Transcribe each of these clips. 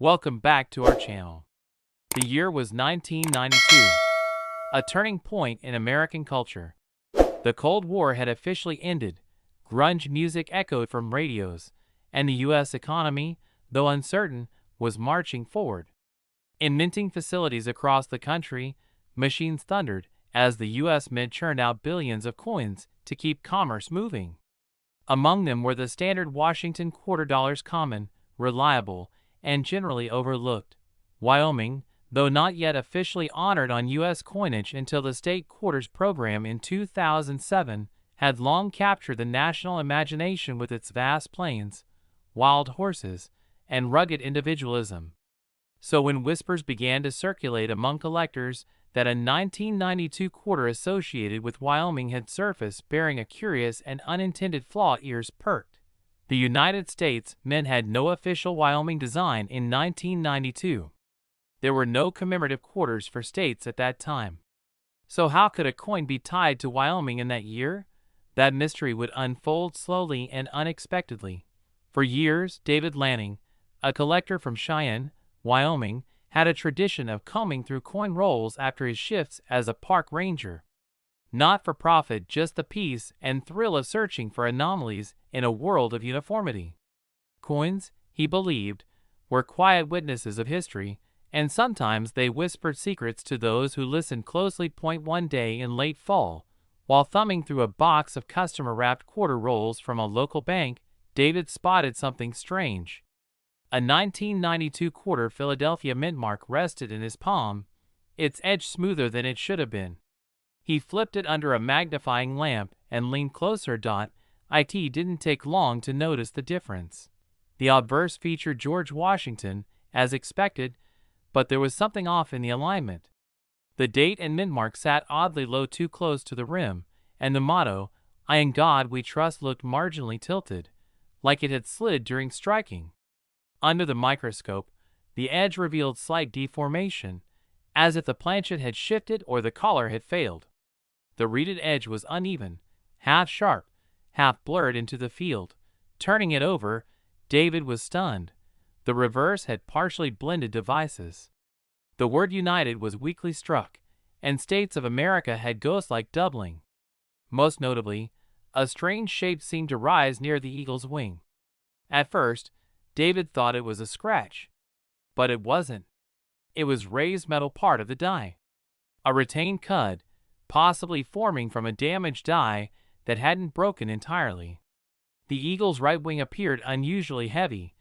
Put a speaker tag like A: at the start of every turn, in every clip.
A: Welcome back to our channel. The year was 1992, a turning point in American culture. The Cold War had officially ended, grunge music echoed from radios, and the U.S. economy, though uncertain, was marching forward. In minting facilities across the country, machines thundered as the U.S. Mint churned out billions of coins to keep commerce moving. Among them were the standard Washington quarter dollars, common, reliable, and generally overlooked. Wyoming, though not yet officially honored on U.S. coinage until the state quarters program in 2007, had long captured the national imagination with its vast plains, wild horses, and rugged individualism. So when whispers began to circulate among collectors that a 1992 quarter associated with Wyoming had surfaced bearing a curious and unintended flaw, ears perked. The United States Mint had no official Wyoming design in 1992. There were no commemorative quarters for states at that time. So how could a coin be tied to Wyoming in that year? That mystery would unfold slowly and unexpectedly. For years, David Lanning, a collector from Cheyenne, Wyoming, had a tradition of combing through coin rolls after his shifts as a park ranger. Not for profit, just the peace and thrill of searching for anomalies in a world of uniformity. Coins, he believed, were quiet witnesses of history, and sometimes they whispered secrets to those who listened closely. One day in late fall, while thumbing through a box of customer-wrapped quarter rolls from a local bank, David spotted something strange. A 1992 quarter Philadelphia mint mark rested in his palm, its edge smoother than it should have been. He flipped it under a magnifying lamp and leaned closer. It didn't take long to notice the difference. The obverse featured George Washington, as expected, but there was something off in the alignment. The date and mint mark sat oddly low, too close to the rim, and the motto, "In God We Trust," looked marginally tilted, like it had slid during striking. Under the microscope, the edge revealed slight deformation, as if the planchet had shifted or the collar had failed. The reeded edge was uneven, half sharp, half blurred into the field. Turning it over, David was stunned. The reverse had partially blended devices. The word United was weakly struck, and States of America had ghost-like doubling. Most notably, a strange shape seemed to rise near the eagle's wing. At first, David thought it was a scratch. But it wasn't. It was raised metal, part of the die. A retained cud, possibly forming from a damaged die that hadn't broken entirely. The eagle's right wing appeared unusually heavy,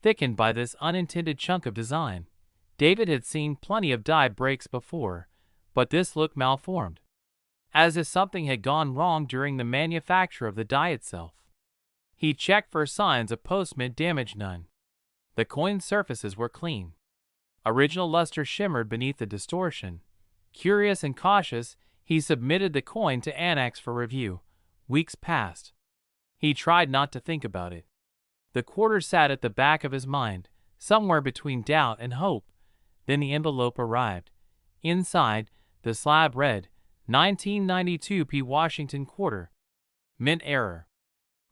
A: thickened by this unintended chunk of design. David had seen plenty of die breaks before, but this looked malformed, as if something had gone wrong during the manufacture of the die itself. He checked for signs of post-mint damage. None. The coin's surfaces were clean. Original luster shimmered beneath the distortion. Curious and cautious, he submitted the coin to Annex for review. Weeks passed. He tried not to think about it. The quarter sat at the back of his mind, somewhere between doubt and hope. Then the envelope arrived. Inside, the slab read, 1992 P. Washington quarter. Mint error.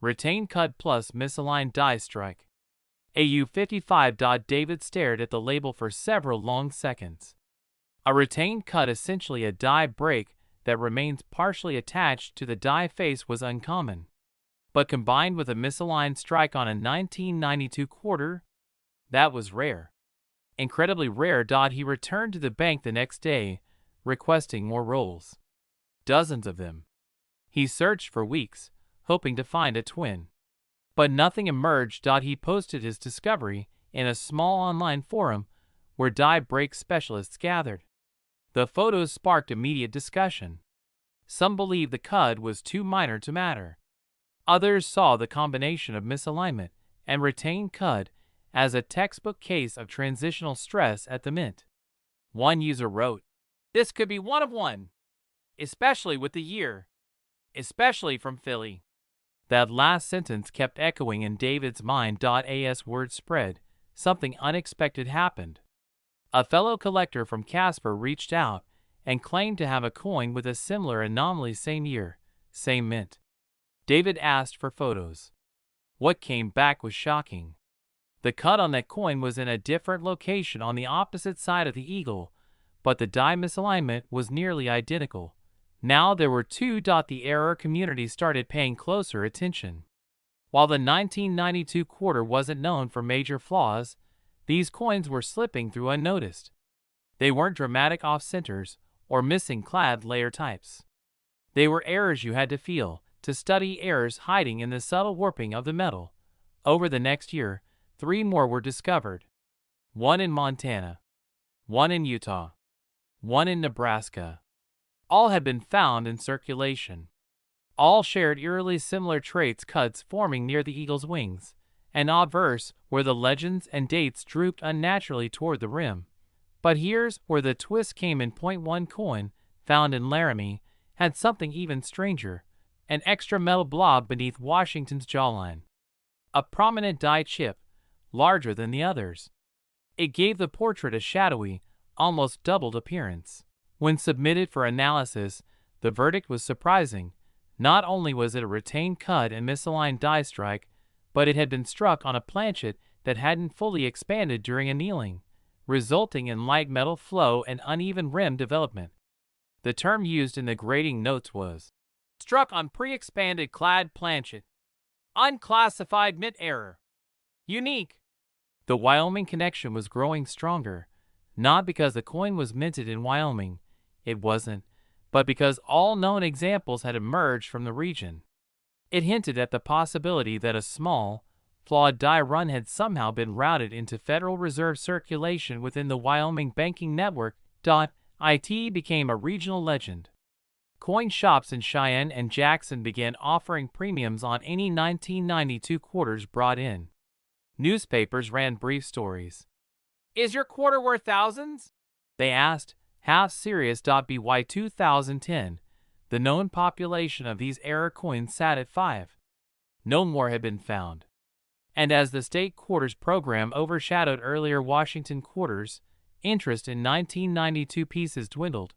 A: Retained cud plus misaligned die strike. AU55. David stared at the label for several long seconds. A retained cut, essentially a die break that remains partially attached to the die face, was uncommon. But combined with a misaligned strike on a 1992 quarter, that was rare. Incredibly rare. He returned to the bank the next day, requesting more rolls. Dozens of them. He searched for weeks, hoping to find a twin. But nothing emerged. He posted his discovery in a small online forum where die break specialists gathered. The photos sparked immediate discussion. Some believed the cud was too minor to matter. Others saw the combination of misalignment and retained cud as a textbook case of transitional stress at the mint. One user wrote, "This could be one of one, especially with the year, especially from Philly." That last sentence kept echoing in David's mind. As word spread, something unexpected happened. A fellow collector from Casper reached out and claimed to have a coin with a similar anomaly, same year, same mint. David asked for photos. What came back was shocking. The cut on that coin was in a different location on the opposite side of the eagle, but the die misalignment was nearly identical. Now there were two. The error community started paying closer attention. While the 1992 quarter wasn't known for major flaws, these coins were slipping through unnoticed. They weren't dramatic off-centers or missing clad layer types. They were errors you had to feel, to study errors hiding in the subtle warping of the metal. Over the next year, 3 more were discovered. 1 in Montana, 1 in Utah, 1 in Nebraska. All had been found in circulation. All shared eerily similar traits, cuts forming near the eagle's wings, and obverse where the legends and dates drooped unnaturally toward the rim. But here's where the twist came in. .1 coin, found in Laramie, had something even stranger, an extra metal blob beneath Washington's jawline. A prominent die chip, larger than the others. It gave the portrait a shadowy, almost doubled appearance. When submitted for analysis, the verdict was surprising. Not only was it a retained cut and misaligned die strike, but it had been struck on a planchet that hadn't fully expanded during annealing, resulting in light metal flow and uneven rim development. The term used in the grading notes was struck on pre-expanded clad planchet. Unclassified mint error. Unique. The Wyoming connection was growing stronger, not because the coin was minted in Wyoming, it wasn't, but because all known examples had emerged from the region. It hinted at the possibility that a small, flawed die run had somehow been routed into Federal Reserve circulation within the Wyoming banking network. It became a regional legend. Coin shops in Cheyenne and Jackson began offering premiums on any 1992 quarters brought in. Newspapers ran brief stories. "Is your quarter worth thousands?" they asked, half serious. By 2010, the known population of these error coins sat at 5. No more had been found. And as the state quarters program overshadowed earlier Washington quarters, interest in 1992 pieces dwindled,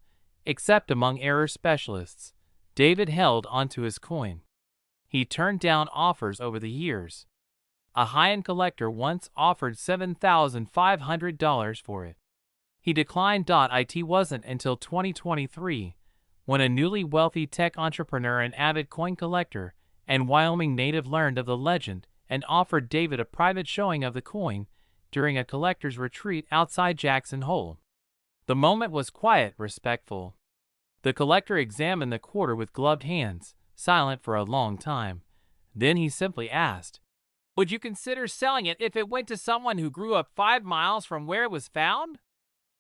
A: except among error specialists. David held onto his coin. He turned down offers over the years. A high-end collector once offered $7,500 for it. He declined. It wasn't until 2023, when a newly wealthy tech entrepreneur and avid coin collector and Wyoming native learned of the legend and offered David a private showing of the coin during a collector's retreat outside Jackson Hole. The moment was quiet, respectful. The collector examined the quarter with gloved hands, silent for a long time. Then he simply asked, "Would you consider selling it if it went to someone who grew up 5 miles from where it was found?"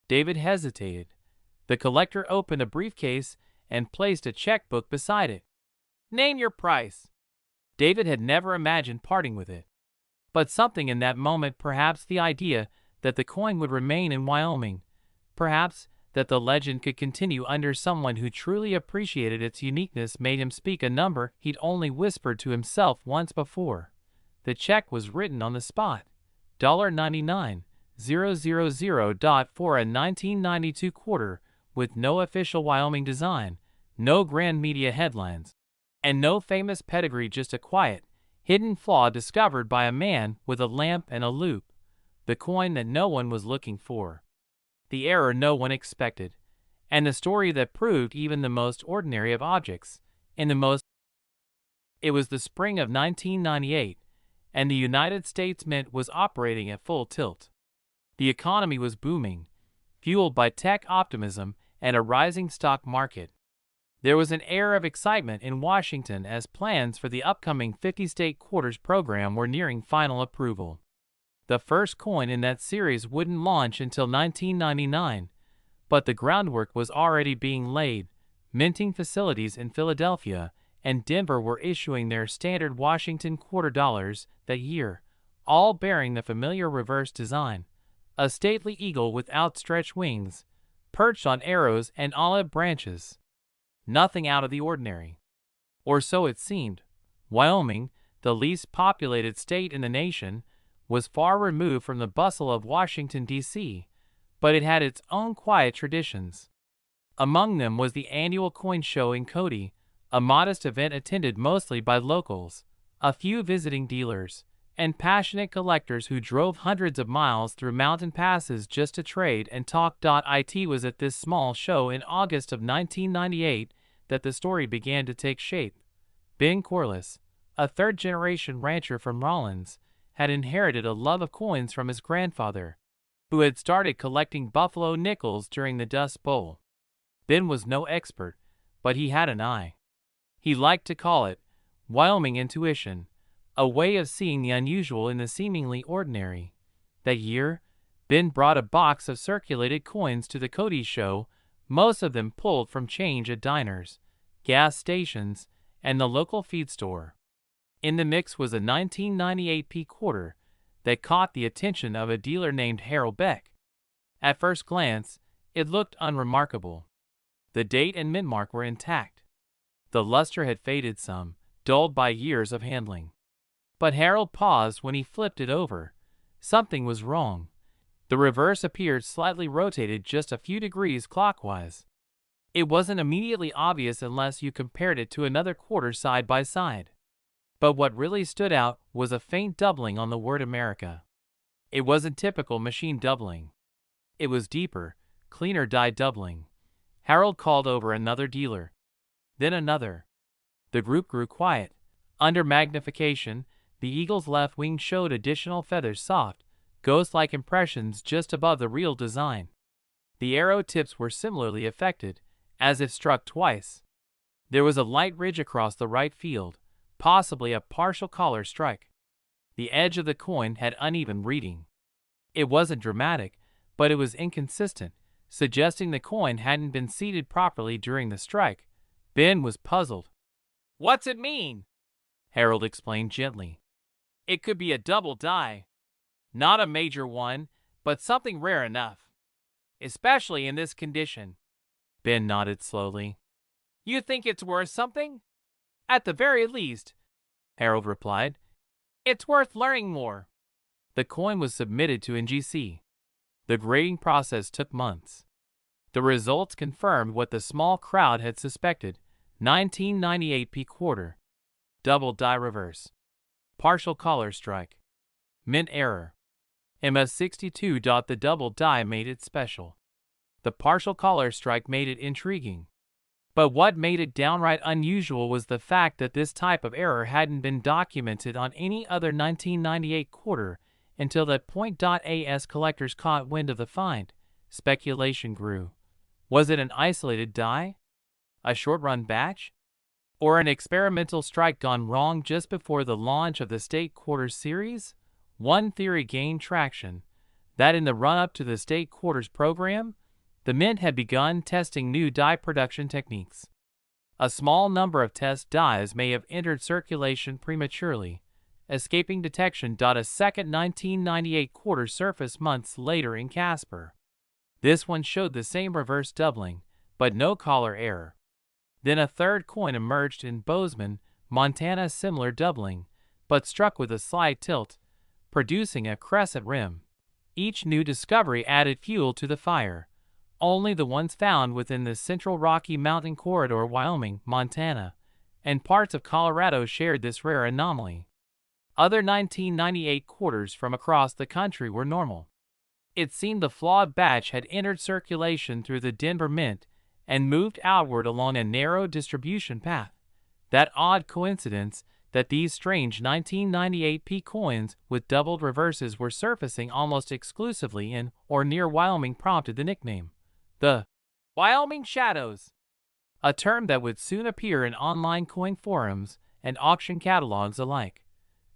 A: David hesitated. The collector opened a briefcase and placed a checkbook beside it. "Name your price." David had never imagined parting with it. But something in that moment, perhaps the idea that the coin would remain in Wyoming, perhaps that the legend could continue under someone who truly appreciated its uniqueness, made him speak a number he'd only whispered to himself once before. The check was written on the spot. $99,000 for a 1992 quarter, with no official Wyoming design, no grand media headlines, and no famous pedigree, just a quiet, hidden flaw discovered by a man with a lamp and a loupe. The coin that no one was looking for. The error no one expected. And the story that proved even the most ordinary of objects, in the most. It was the spring of 1998, and the United States Mint was operating at full tilt. The economy was booming, fueled by tech optimism and a rising stock market. There was an air of excitement in Washington as plans for the upcoming 50-state quarters program were nearing final approval. The first coin in that series wouldn't launch until 1999, but the groundwork was already being laid. Minting facilities in Philadelphia and Denver were issuing their standard Washington quarter dollars that year, all bearing the familiar reverse design, a stately eagle with outstretched wings, perched on arrows and olive branches. Nothing out of the ordinary. Or so it seemed. Wyoming, the least populated state in the nation, was far removed from the bustle of Washington, D.C., but it had its own quiet traditions. Among them was the annual coin show in Cody, a modest event attended mostly by locals, a few visiting dealers, and passionate collectors who drove hundreds of miles through mountain passes just to trade and talk. It was at this small show in August of 1998 that the story began to take shape. Ben Corliss, a third-generation rancher from Rawlins, had inherited a love of coins from his grandfather, who had started collecting buffalo nickels during the Dust Bowl. Ben was no expert, but he had an eye. He liked to call it Wyoming intuition, a way of seeing the unusual in the seemingly ordinary. That year, Ben brought a box of circulated coins to the Cody show, most of them pulled from change at diners, gas stations, and the local feed store. In the mix was a 1998 P quarter that caught the attention of a dealer named Harold Beck. At first glance, it looked unremarkable. The date and mint mark were intact. The luster had faded some, dulled by years of handling. But Harold paused when he flipped it over. Something was wrong. The reverse appeared slightly rotated just a few degrees clockwise. It wasn't immediately obvious unless you compared it to another quarter side by side. But what really stood out was a faint doubling on the word America. It wasn't typical machine doubling. It was deeper, cleaner die doubling. Harold called over another dealer. Then another. The group grew quiet. Under magnification, the eagle's left wing showed additional feathers, soft, ghost-like impressions just above the real design. The arrow tips were similarly affected, as if struck twice. There was a light ridge across the right field, possibly a partial collar strike. The edge of the coin had uneven reading. It wasn't dramatic, but it was inconsistent, suggesting the coin hadn't been seated properly during the strike. Ben was puzzled. "What's it mean?" Harold explained gently. "It could be a double die. Not a major one, but something rare enough. Especially in this condition." Ben nodded slowly. "You think it's worth something?" "At the very least," Harold replied. "It's worth learning more." The coin was submitted to NGC. The grading process took months. The results confirmed what the small crowd had suspected. 1998 P quarter. Double die reverse. Partial collar strike. Mint error. MS62. The double die made it special. The partial collar strike made it intriguing. But what made it downright unusual was the fact that this type of error hadn't been documented on any other 1998 quarter until that point. As collectors caught wind of the find, speculation grew. Was it an isolated die? A short-run batch? Or an experimental strike gone wrong just before the launch of the State Quarters series? One theory gained traction, that in the run-up to the State Quarters program, the Mint had begun testing new die production techniques. A small number of test dies may have entered circulation prematurely, escaping detection. A second 1998 quarter surfaced months later in Casper. This one showed the same reverse doubling, but no collar error. Then a third coin emerged in Bozeman, Montana, similar doubling, but struck with a slight tilt, producing a crescent rim. Each new discovery added fuel to the fire. Only the ones found within the Central Rocky Mountain Corridor, Wyoming, Montana, and parts of Colorado shared this rare anomaly. Other 1998 quarters from across the country were normal. It seemed the flawed batch had entered circulation through the Denver Mint and moved outward along a narrow distribution path. That odd coincidence that these strange 1998 P coins with doubled reverses were surfacing almost exclusively in or near Wyoming prompted the nickname, the Wyoming Shadows, a term that would soon appear in online coin forums and auction catalogs alike.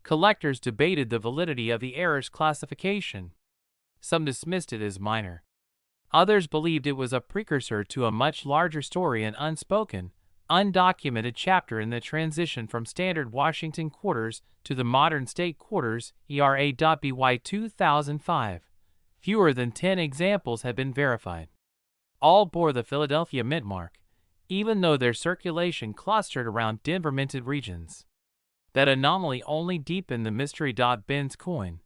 A: Collectors debated the validity of the error's classification. Some dismissed it as minor. Others believed it was a precursor to a much larger story, an unspoken, undocumented chapter in the transition from standard Washington quarters to the modern state quarters. ERA.BY 2005. Fewer than 10 examples have been verified. All bore the Philadelphia mint mark, even though their circulation clustered around Denver minted regions. That anomaly only deepened the mystery. Ben's coin,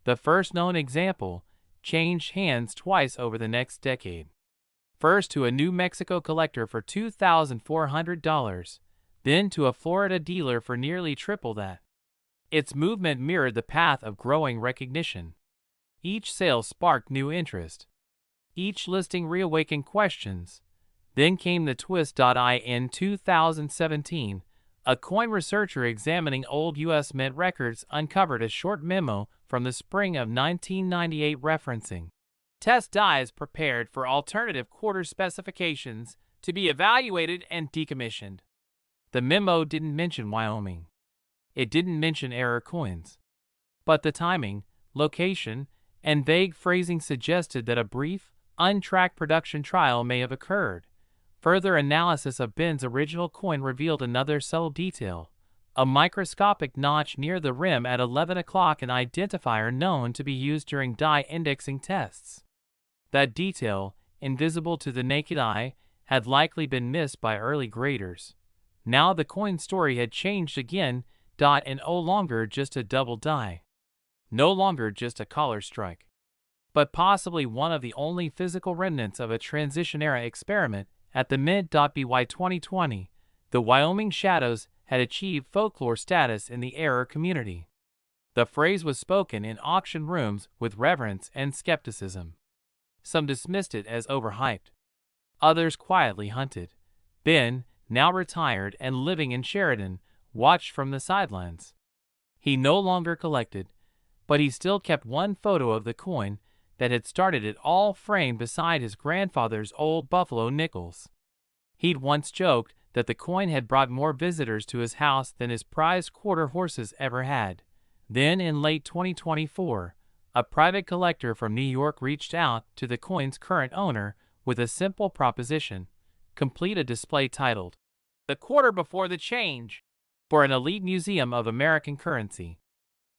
A: the first known example, changed hands twice over the next decade. First to a New Mexico collector for $2,400, then to a Florida dealer for nearly triple that. Its movement mirrored the path of growing recognition. Each sale sparked new interest. Each listing reawakened questions. Then came the twist. In 2017, a coin researcher examining old U.S. Mint records uncovered a short memo from the spring of 1998 referencing test dies prepared for alternative quarter specifications to be evaluated and decommissioned. The memo didn't mention Wyoming. It didn't mention error coins. But the timing, location, and vague phrasing suggested that a brief, untracked production trial may have occurred. Further analysis of Ben's original coin revealed another subtle detail: a microscopic notch near the rim at 11 o'clock, an identifier known to be used during die indexing tests. That detail, invisible to the naked eye, had likely been missed by early graders. Now the coin story had changed again, and no longer just a double die. No longer just a collar strike. But possibly one of the only physical remnants of a transition-era experiment. At the Mint.by 2020, the Wyoming Shadows had achieved folklore status in the error community. The phrase was spoken in auction rooms with reverence and skepticism. Some dismissed it as overhyped. Others quietly hunted. Ben, now retired and living in Sheridan, watched from the sidelines. He no longer collected, but he still kept one photo of the coin that had started it all framed beside his grandfather's old buffalo nickels. He'd once joked that the coin had brought more visitors to his house than his prized quarter horses ever had. Then in late 2024, a private collector from New York reached out to the coin's current owner with a simple proposition: complete a display titled, "The Quarter Before the Change," for an elite museum of American currency.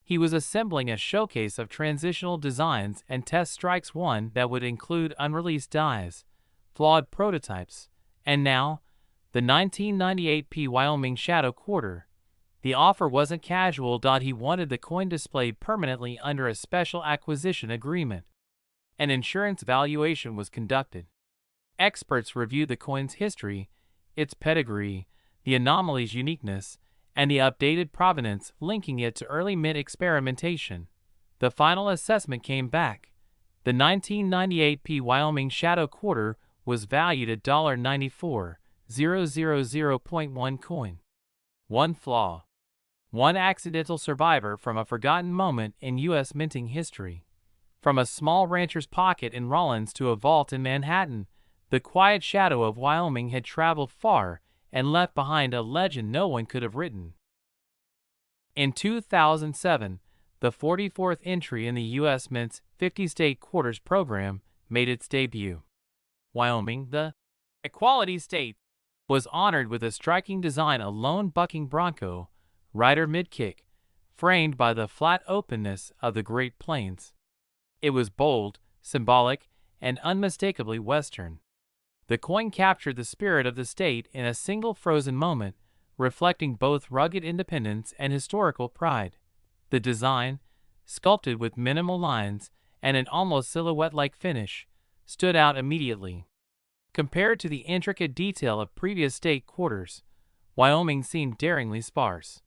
A: He was assembling a showcase of transitional designs and test strikes, one that would include unreleased dies, flawed prototypes, and now, the 1998 Wyoming Shadow Quarter. The offer wasn't casual. He wanted the coin displayed permanently under a special acquisition agreement. An insurance valuation was conducted. Experts reviewed the coin's history, its pedigree, the anomaly's uniqueness, and the updated provenance, linking it to early Mint experimentation. The final assessment came back. The 1998 Wyoming Shadow Quarter was valued at $94,000.1 coin. One flaw. One accidental survivor from a forgotten moment in U.S. minting history. From a small rancher's pocket in Rawlins to a vault in Manhattan, the quiet shadow of Wyoming had traveled far and left behind a legend no one could have written. In 2007, the 44th entry in the U.S. Mint's 50-state quarters program made its debut. Wyoming, the equality state, was honored with a striking design: a lone bucking bronco, rider mid-kick, framed by the flat openness of the Great Plains. It was bold, symbolic, and unmistakably Western. The coin captured the spirit of the state in a single frozen moment, reflecting both rugged independence and historical pride. The design, sculpted with minimal lines and an almost silhouette-like finish, stood out immediately. Compared to the intricate detail of previous state quarters, Wyoming seemed daringly sparse.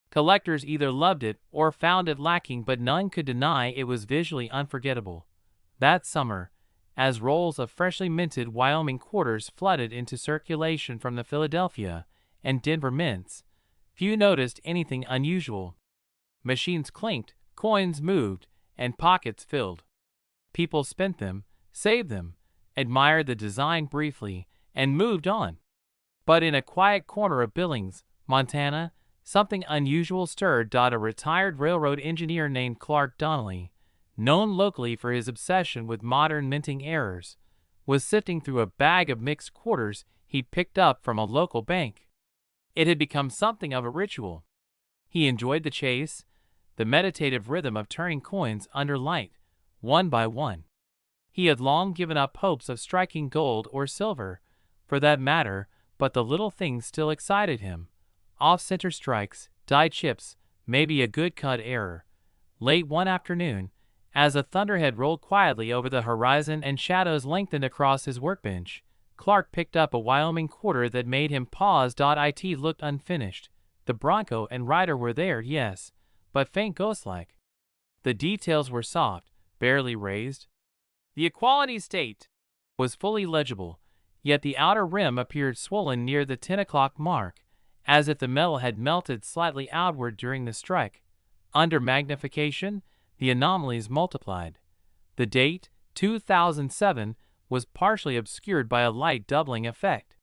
A: Collectors either loved it or found it lacking, but none could deny it was visually unforgettable. That summer, as rolls of freshly minted Wyoming quarters flooded into circulation from the Philadelphia and Denver mints, few noticed anything unusual. Machines clinked, coins moved, and pockets filled. People spent them, saved them, admired the design briefly, and moved on. But in a quiet corner of Billings, Montana, something unusual stirred. A retired railroad engineer named Clark Donnelly, known locally for his obsession with modern minting errors, was sifting through a bag of mixed quarters he'd picked up from a local bank. It had become something of a ritual. He enjoyed the chase, the meditative rhythm of turning coins under light, one by one. He had long given up hopes of striking gold or silver, for that matter, but the little things still excited him. Off-center strikes, die chips, maybe a good cut error. Late one afternoon, as a thunderhead rolled quietly over the horizon and shadows lengthened across his workbench, Clark picked up a Wyoming quarter that made him pause. It looked unfinished. The bronco and rider were there, yes, but faint ghost-like. The details were soft, barely raised. The equality state was fully legible, yet the outer rim appeared swollen near the 10 o'clock mark, as if the metal had melted slightly outward during the strike. Under magnification, the anomalies multiplied. The date, 2007, was partially obscured by a light doubling effect.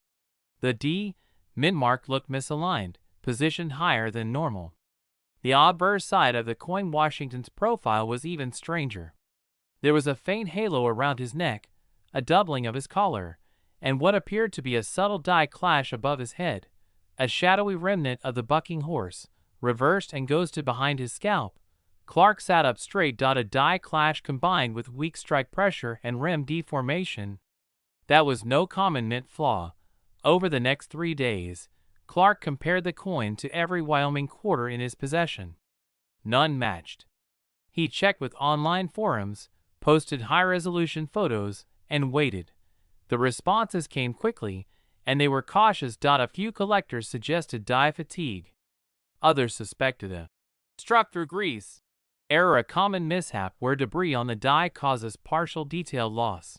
A: The D mint mark looked misaligned, positioned higher than normal. The obverse side of the coin Washington's profile was even stranger. There was a faint halo around his neck, a doubling of his collar, and what appeared to be a subtle die clash above his head, a shadowy remnant of the bucking horse, reversed and ghosted behind his scalp. Clark sat up straight. A die clash combined with weak strike pressure and rim deformation. That was no common mint flaw. Over the next 3 days, Clark compared the coin to every Wyoming quarter in his possession. None matched. He checked with online forums, posted high-resolution photos, and waited. The responses came quickly, and they were cautious. A few collectors suggested die fatigue. Others suspected a struck through grease error, a common mishap where debris on the die causes partial detail loss.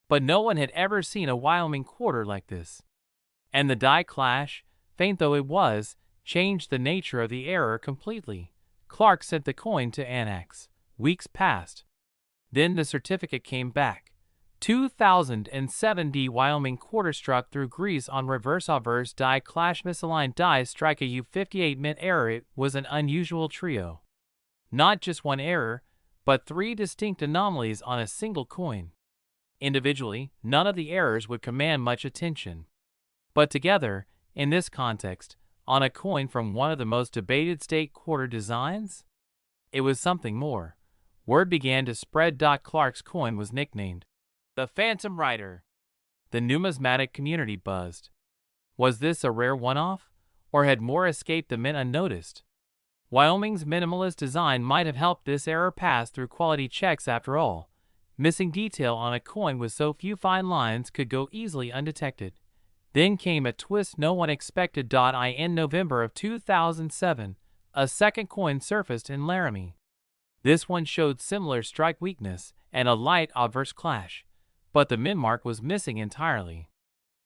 A: But no one had ever seen a Wyoming quarter like this. And the die clash, faint though it was, changed the nature of the error completely. Clark sent the coin to Annex. Weeks passed. Then the certificate came back. 2007 D Wyoming quarter struck through grease on reverse die clash, misaligned die strike, a U58 mint error. It was an unusual trio. Not just one error, but 3 distinct anomalies on a single coin. Individually, none of the errors would command much attention. But together, in this context, on a coin from one of the most debated state quarter designs, it was something more. Word began to spread. Clark's coin was nicknamed the Phantom Rider. The numismatic community buzzed. Was this a rare one-off, or had more escaped the mint unnoticed? Wyoming's minimalist design might have helped this error pass through quality checks after all. Missing detail on a coin with so few fine lines could go easily undetected. Then came a twist no one expected. In November of 2007, a second coin surfaced in Laramie. This one showed similar strike weakness and a light obverse clash, but the mint mark was missing entirely.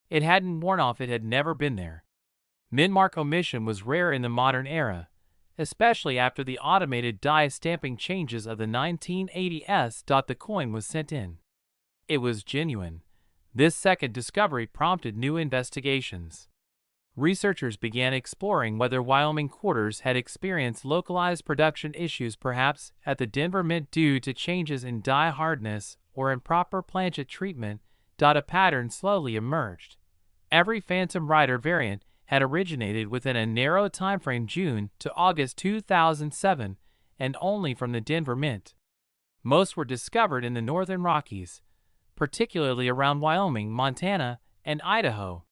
A: It hadn't worn off. It had never been there. Mint mark omission was rare in the modern era, especially after the automated die stamping changes of the 1980s. The coin was sent in. It was genuine. This second discovery prompted new investigations. Researchers began exploring whether Wyoming quarters had experienced localized production issues, perhaps at the Denver Mint due to changes in die hardness or improper planchet treatment. A pattern slowly emerged. Every Phantom Rider variant had originated within a narrow timeframe, June to August 2007, and only from the Denver Mint. Most were discovered in the northern Rockies, particularly around Wyoming, Montana, and Idaho.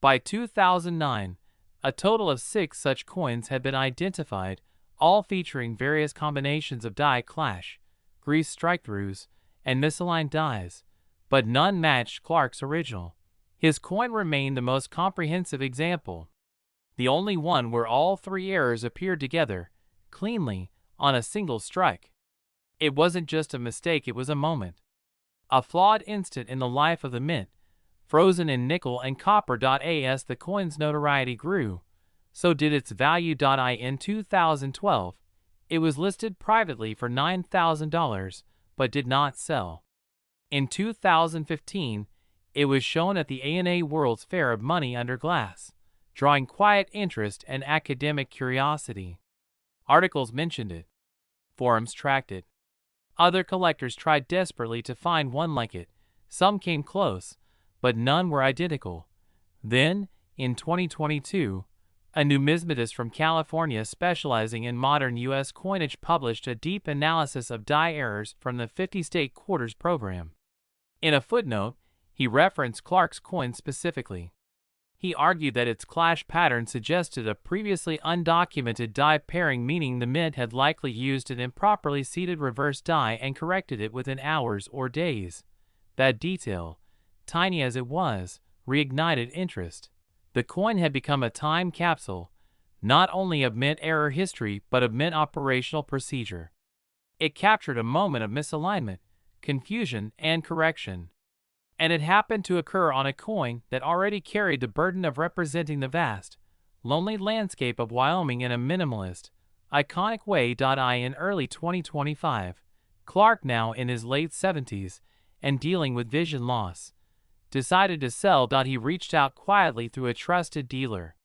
A: By 2009, a total of 6 such coins had been identified, all featuring various combinations of die clash, grease strike-throughs, and misaligned dies, but none matched Clark's original. His coin remained the most comprehensive example, the only one where all 3 errors appeared together, cleanly, on a single strike. It wasn't just a mistake, it was a moment. A flawed instant in the life of the mint, frozen in nickel and copper. As the coin's notoriety grew, so did its value. In 2012, it was listed privately for $9,000, but did not sell. In 2015, it was shown at the ANA World's Fair of Money Under Glass, drawing quiet interest and academic curiosity. Articles mentioned it. Forums tracked it. Other collectors tried desperately to find one like it. Some came close, but none were identical. Then, in 2022, a numismatist from California specializing in modern U.S. coinage published a deep analysis of die errors from the 50-state quarters program. In a footnote, he referenced Clark's coin specifically. He argued that its clash pattern suggested a previously undocumented die pairing, meaning the mint had likely used an improperly seated reverse die and corrected it within hours or days. That detail, tiny as it was, reignited interest. The coin had become a time capsule, not only of mint-era history but of mint operational procedure. It captured a moment of misalignment, confusion, and correction. And it happened to occur on a coin that already carried the burden of representing the vast, lonely landscape of Wyoming in a minimalist, iconic way. In early 2025, Clark, now in his late 70s and dealing with vision loss, decided to sell. He reached out quietly through a trusted dealer.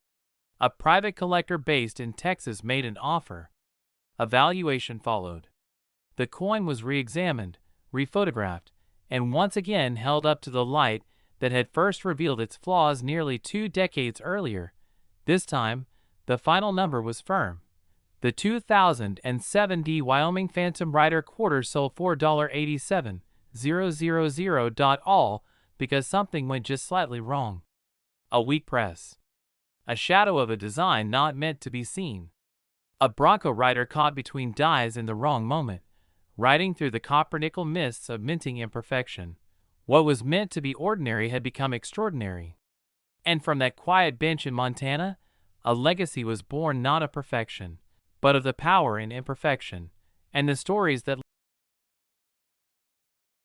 A: A private collector based in Texas made an offer. A valuation followed. The coin was re-examined, rephotographed, and once again held up to the light that had first revealed its flaws nearly 2 decades earlier. This time, the final number was firm. The 2007 Wyoming Phantom Rider quarter sold for $87,000, all because something went just slightly wrong. A weak press. A shadow of a design not meant to be seen. A Bronco rider caught between dies in the wrong moment, riding through the copper-nickel mists of minting imperfection. What was meant to be ordinary had become extraordinary. And from that quiet bench in Montana, a legacy was born, not of perfection, but of the power in imperfection, and the stories that